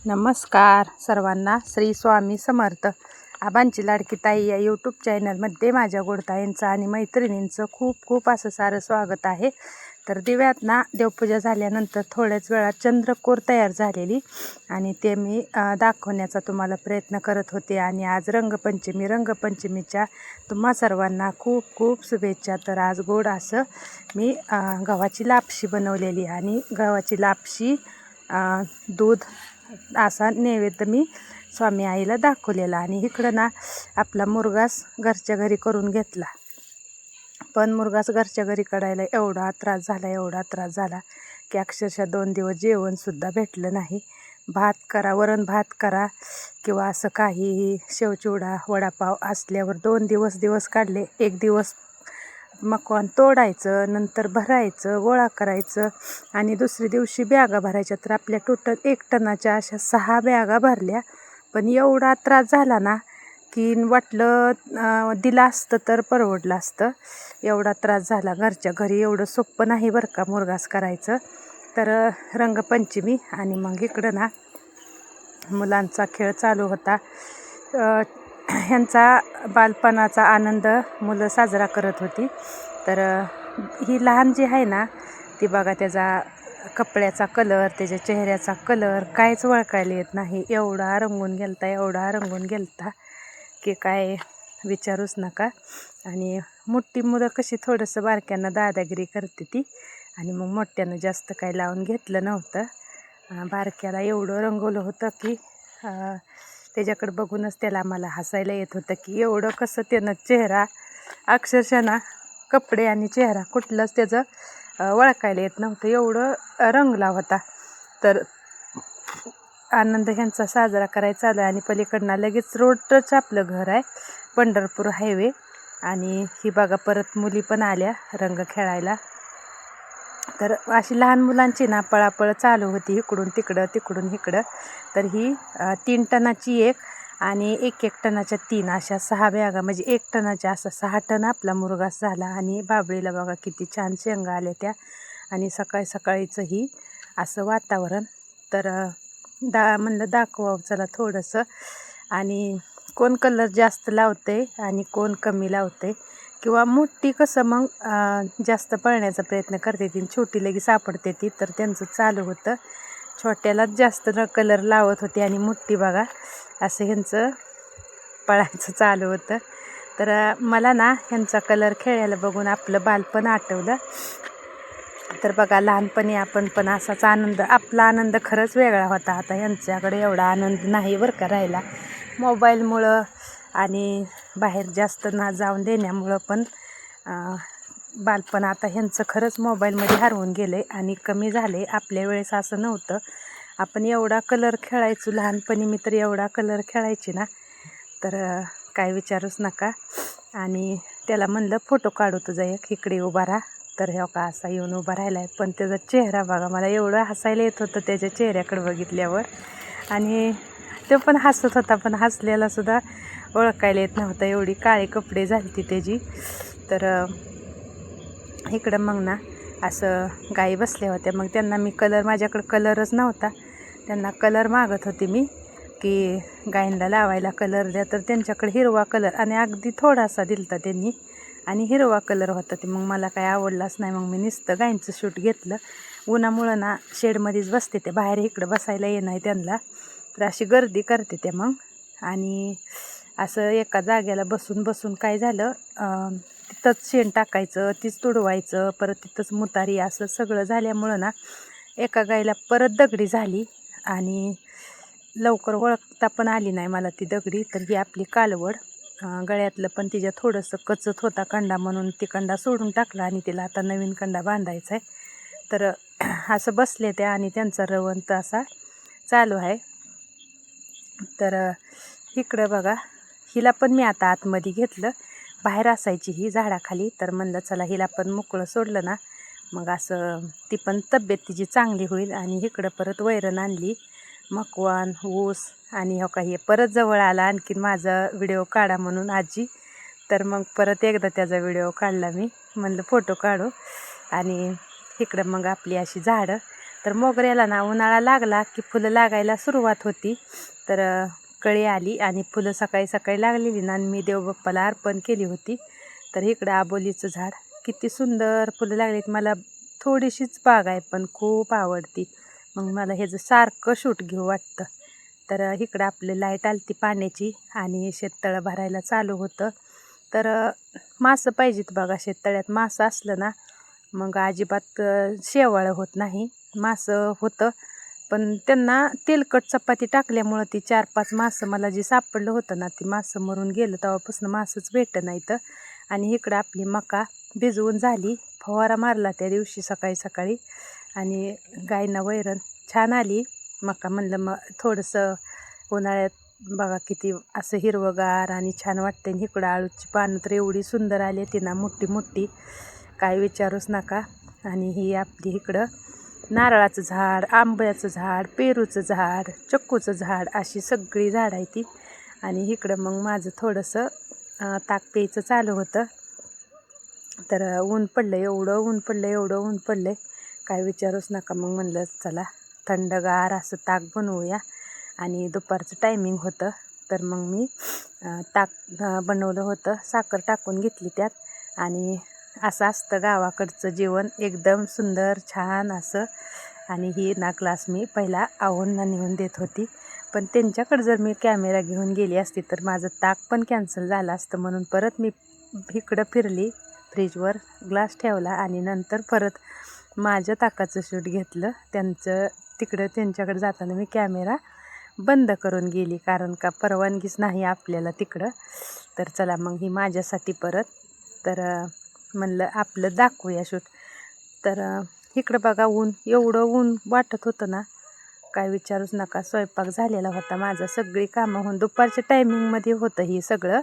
नमस्कार सर्वांना, श्री स्वामी समर्थ. आबांची लाडकी ताई या यूट्यूब चॅनलमध्ये माझ्या गोडताईंचं आणि मैत्रिणींचं खूप खूप असं सारं स्वागत आहे. तर दिव्यात ना देवपूजा झाल्यानंतर थोड्याच वेळात चंद्रकोर तयार झालेली आणि ते मी दाखवण्याचा तुम्हाला प्रयत्न करत होते. आणि आज रंगपंचमीच्या तुम्हा सर्वांना खूप खूप शुभेच्छा. तर आज गोड असं मी गव्हाची लापशी बनवलेली आणि गव्हाची लापशी दूध असा नैवेद्य मी स्वामी आईला दाखवलेला. आणि इकडं ना आपला मुरघास घरच्या घरी करून घेतला. पण मुरघास घरच्या घरी काढायला एवढा त्रास झाला की अक्षरशः 2 दिवस जेवणसुद्धा भेटलं नाही. वरण भात करा किंवा असं काहीही शेवचिवडा वडापाव असल्यावर 2 दिवस काढले. एक दिवस मकवान तोडायचं, नंतर भरायचं, गोळा करायचं आणि दुसऱ्या दिवशी बॅगा भरायच्या. तर आपल्या टोटल 1 टनाच्या अशा 6 बॅगा भरल्या. पण एवढा त्रास झाला ना की वाटलं दिलं असतं तर परवडलं असतं. एवढा त्रास झाला. घरच्या घरी एवढं सोपं नाही बरं का मुरघास करायचं. तर रंगपंचमी आणि मग इकडं ना मुलांचा खेळ चालू होता. ह्यांचा बालपणाचा आनंद मुलं साजरा करत होती. तर ही लहान जी आहे ना ती बघा, त्याचा कपड्याचा कलर, त्याच्या चेहऱ्याचा कलर काहीच ओळखायला येत नाही. एवढा रंगून गेलता की काय विचारूच नका. आणि मोठी मुलं कशी थोडंसं बारक्यांना दादागिरी करते ती, आणि मग मोठ्यानं जास्त काही लावून घेतलं नव्हतं. बारक्याला एवढं रंगवलं होतं की त्याच्याकडे बघूनच त्याला मला हसायला येत होतं की एवढं कसं त्यानं चेहरा अक्षरशः ना कपडे आणि चेहरा कुठलंच त्याचं ओळखायला येत नव्हतं, एवढं रंगला होता. तर आनंद ह्यांचा साजरा करायचा चालू आहे. आणि पलीकडनं लगेच रोडच आपलं घर आहे, पंढरपूर हायवे. आणि ही बघा परत मुली पण आल्या रंग खेळायला. तर अशी लहान मुलांची ना पळापळ चालू होती, इकडून तिकडं. तर ही 3 टनाची एक आणि 1 टनाच्या 3 अशा 6 बॅगा, म्हणजे 1 टनाच्या असं 6 टन आपला मुरघास झाला. आणि बाबळीला बघा किती छान शेंगा आल्या त्या. आणि सकाळीचं ही असं वातावरण. तर म्हणलं दाखवावं चला थोडंसं. आणि कोण कलर जास्त लावते आणि कोण कमी लावते, किंवा मोठी कसं मग जास्त पळण्याचा प्रयत्न करते ती, छोटी लगी सापडते ती. तर त्यांचं चालू होतं, छोट्यालाच जास्त कलर लावत होते आणि मोठी बघा असं ह्यांचं पळायचं चालू होतं. तर मला ना ह्यांचा कलर खेळायला बघून आपलं बालपण आठवलं. तर बघा लहानपणी आपण पण असाच आपला आनंद खरंच वेगळा होता. आता ह्यांच्याकडे एवढा आनंद नाही बरं का राहिला. मोबाईलमुळं आणि बाहेर जास्त ना जाऊन देण्यामुळं पण बालपण आता ह्यांचं खरंच मोबाईलमध्ये हरवून गेलं आहे आणि कमी झालं आहे. आपल्या वेळेस असं नव्हतं. आपण एवढा कलर खेळायचो लहानपणी. मी तर एवढा कलर खेळायची ना, तर काय विचारूच नका. आणि त्याला म्हणलं फोटो काढू तुझा एक, इकडे उभा राहा. तर हे का असा येऊन उभा राहिला आहे. पण त्याचा चेहरा बघा, मला एवढं हसायला येत होतं त्याच्या चेहऱ्याकडे बघितल्यावर. आणि तो पण हसत होता, पण हसलेला सुद्धा ओळखायला येत नव्हता, एवढी काळे कपडे झाली त्याची. तर इकडं मग ना असं गाई बसल्या होत्या. मग त्यांना मी माझ्याकडं कलरच नव्हता, त्यांना कलर मागत होते मी की गायींना लावायला कलर द्या. तर त्यांच्याकडे हिरवा कलर आणि अगदी थोडासा दिलता त्यांनी, आणि हिरवा कलर होता. ते मग मला काय आवडलाच नाही. मग मी नुसतं गायींचं शूट घेतलं. उन्हामुळं ना शेडमध्येच बसते ते, बाहेर इकडं बसायला ये नाही त्यांना. तर अशी गर्दी करते ते मग. आणि असं एका जाग्याला बसून काय झालं, तिथंच शेण टाकायचं, तीच तुडवायचं, परत तिथंच मुतारी, असं सगळं झाल्यामुळं ना एका गाईला परत दगडी झाली. आणि लवकर ओळखता पण आली नाही मला ती दगडी. तर ही आपली कालवड, गळ्यातलं पण तिच्या थोडंसं कचत होता कंडा, म्हणून ती कंडा सोडून टाकला आणि तिला आता नवीन कंडा बांधायचा आहे. तर असं बसले त्या आणि त्यांचा रवंत असा चालू आहे. तर इकडं बघा, हिला पण मी आता आतमध्ये घेतलं. बाहेर असायची ही झाडाखाली. तर म्हणलं चला हिला पण मोकळं सोडलं ना मग असं ती पण तब्येत तिची चांगली होईल. आणि इकडं परत वैरण आणली, मकवान, ऊस. आणि हो काही परत जवळ आला आणखीन माझा व्हिडिओ काढा म्हणून आजी. तर मग परत एकदा त्याचा व्हिडिओ काढला मी, म्हणलं फोटो काढू. आणि इकडं मग आपली अशी झाडं, तर मोगऱ्याला ना उन्हाळा लागला की फुलं लागायला सुरुवात होती. तर कळी आली आणि फुलं सकाळी सकाळी लागलेली ना, आणि मी देवबाप्पाला अर्पण केली होती. तर इकडं आबोलीचं झाड किती सुंदर फुलं लागलीत. मला थोडीशीच बाग आहे पण खूप आवडती, मग मला ह्याचं सारखं शूट घेऊ वाटतं. तर इकडं आपली लाईट आलती पाण्याची आणि शेततळं भरायला चालू होतं. तर मासं पाहिजेत बघा, शेततळ्यात मासं असलं ना मग अजिबात शेवाळं होत नाही. मासं होतं पण त्यांना तेलकट चपाती टाकल्यामुळं ती 4-5 मासं मला जी सापडलं होतं ना, ती मासं मरून गेलं. तेव्हापासून मासंच भेटत नाहीत. आणि इकडं आपली मका भिजवून झाली, फवारा मारला त्या दिवशी सकाळी सकाळी, आणि गायनं वैरण छान आली. मका म्हणलं मग थोडंसं उन्हाळ्यात बघा किती असं हिरवंगार आणि छान वाटते. आणि इकडं आळूची पानं तर एवढी सुंदर आली ती ना, मोठी मोठी, काय विचारूच नका. आणि ही आपली इकडं नारळाचं झाड, आंब्याचं झाड, पेरूचं झाड, चक्कूचं झाड, अशी सगळी झाड आहे ती. आणि इकडं मग माझं थोडंसं ताक प्यायचं चालू होतं. तर ऊन पडलं, एवढं ऊन पडलं, एवढं ऊन पडलं, काय विचारूच नका. मग म्हणलं चला थंडगार असं ताक बनवूया. आणि दुपारचं टायमिंग होतं, तर मग मी ताक बनवलं होतं. साखर टाकून घेतली त्यात. आणि असं असतं गावाकडचं जेवण, एकदम सुंदर छान असं. आणि ही ना ग्लास मी पहिला आहोंना नेऊन देत होती, पण त्यांच्याकडे जर मी कॅमेरा घेऊन गेली असती तर माझं ताक पण कॅन्सल झालं असतं. म्हणून परत मी इकडं फिरली, फ्रीजवर ग्लास ठेवला आणि नंतर परत माझ्या ताकाचं शूट घेतलं. तिकडं त्यांच्याकडे जाताना मी कॅमेरा बंद करून गेली, कारण का परवानगीच नाही आपल्याला तिकडं. तर चला मग ही माझ्यासाठी परत. तर म्हणलं आपलं दाखवूया शूट. तर इकडं बघा ऊन, एवढं ऊन वाटत होतं ना, काय विचारूच नका. स्वयंपाक झालेला होता माझा, सगळी कामं होऊन दुपारच्या टायमिंगमध्ये होतं ही सगळं.